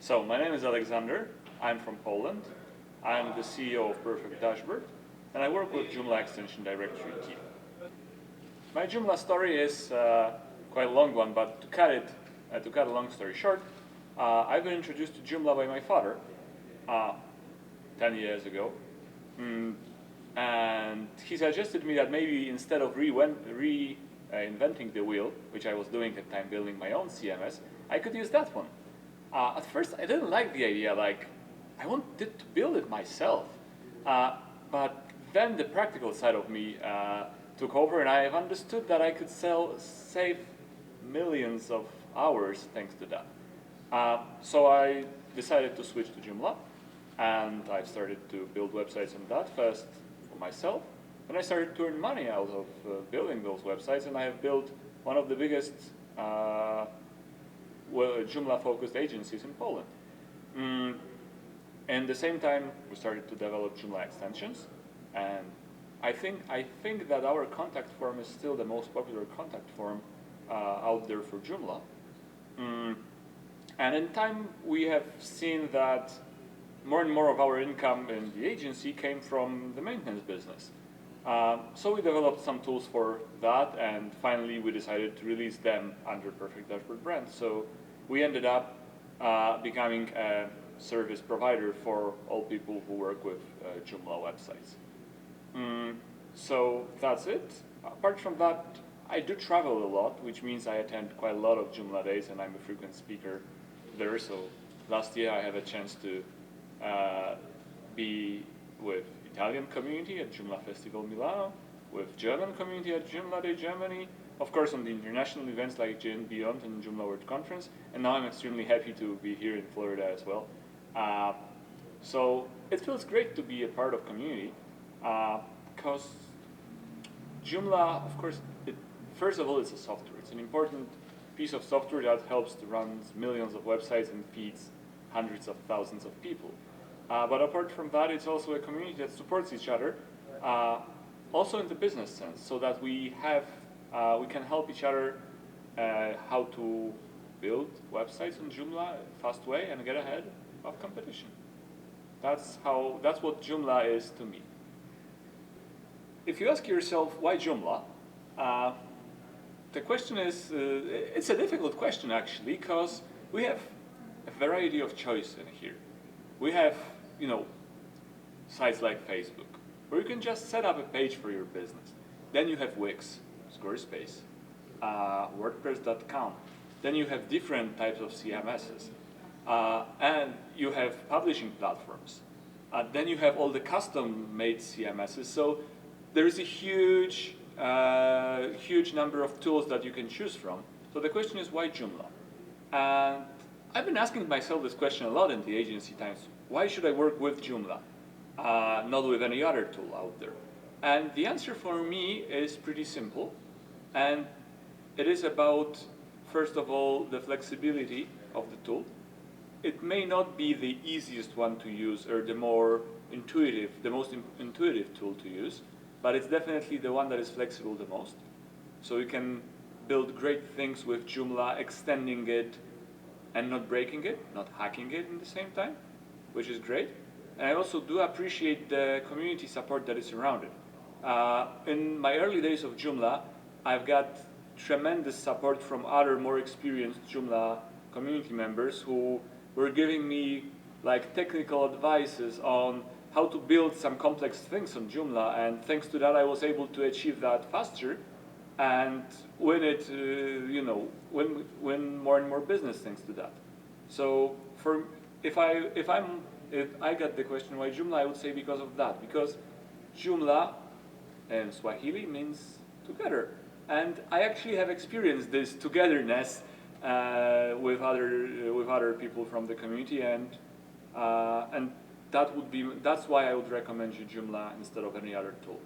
So my name is Alexander. I'm from Poland. I'm the CEO of Perfect Dashboard, and I work with Joomla Extension Directory team. My Joomla story is quite a long one, but to cut a long story short, I've been introduced to Joomla by my father 10 years ago. And he suggested me that maybe instead of reinventing the wheel, which I was doing at the time, building my own CMS, I could use that one. At first, I didn't like the idea, like, I wanted to build it myself. But then the practical side of me took over, and I've understood that I could save millions of hours thanks to that. So I decided to switch to Joomla, and I've started to build websites on that first for myself. And I started to earn money out of building those websites, and I have built one of the biggest Joomla-focused agencies in Poland. And at the same time, we started to develop Joomla extensions, and I think that our contact form is still the most popular contact form out there for Joomla. And in time, we have seen that more and more of our income in the agency came from the maintenance business. So we developed some tools for that, and finally we decided to release them under Perfect Dashboard brand. So we ended up becoming a service provider for all people who work with Joomla websites. So that's it. Apart from that, I do travel a lot, which means I attend quite a lot of Joomla days, and I'm a frequent speaker there. So last year I had a chance to be with Italian community at Joomla Festival Milano, with German community at Joomla Day Germany, of course on the international events like JN Beyond and Joomla World Conference, and now I'm extremely happy to be here in Florida as well. So it feels great to be a part of community, because Joomla, of course, first of all, it's a software. It's an important piece of software that helps to run millions of websites and feeds hundreds of thousands of people. But apart from that, it's also a community that supports each other, also in the business sense, so that we can help each other how to build websites on Joomla in a fast way and get ahead of competition. That's what Joomla is to me. If you ask yourself why Joomla, the question is, it's a difficult question actually, because we have a variety of choice in here. We have, sites like Facebook, where you can just set up a page for your business. Then you have Wix, Squarespace, WordPress.com. Then you have different types of CMSs. And you have publishing platforms. Then you have all the custom-made CMSs. So there is a huge number of tools that you can choose from. So the question is, why Joomla? And I've been asking myself this question a lot in the agency times. Why should I work with Joomla, not with any other tool out there? And the answer for me is pretty simple. And it is about, first of all, the flexibility of the tool. It may not be the easiest one to use or the most intuitive tool to use, but it's definitely the one that is flexible the most. So you can build great things with Joomla, extending it and not breaking it, not hacking it at the same time, which is great. And I also do appreciate the community support that is around it. In my early days of Joomla, I've got tremendous support from other more experienced Joomla community members who were giving me like technical advices on how to build some complex things on Joomla, and thanks to that I was able to achieve that faster and win it, win more and more business thanks to that. So if I got the question why Joomla, I would say because of that, because Joomla in Swahili means together, and I actually have experienced this togetherness with other people from the community, and that's why I would recommend you Joomla instead of any other tool.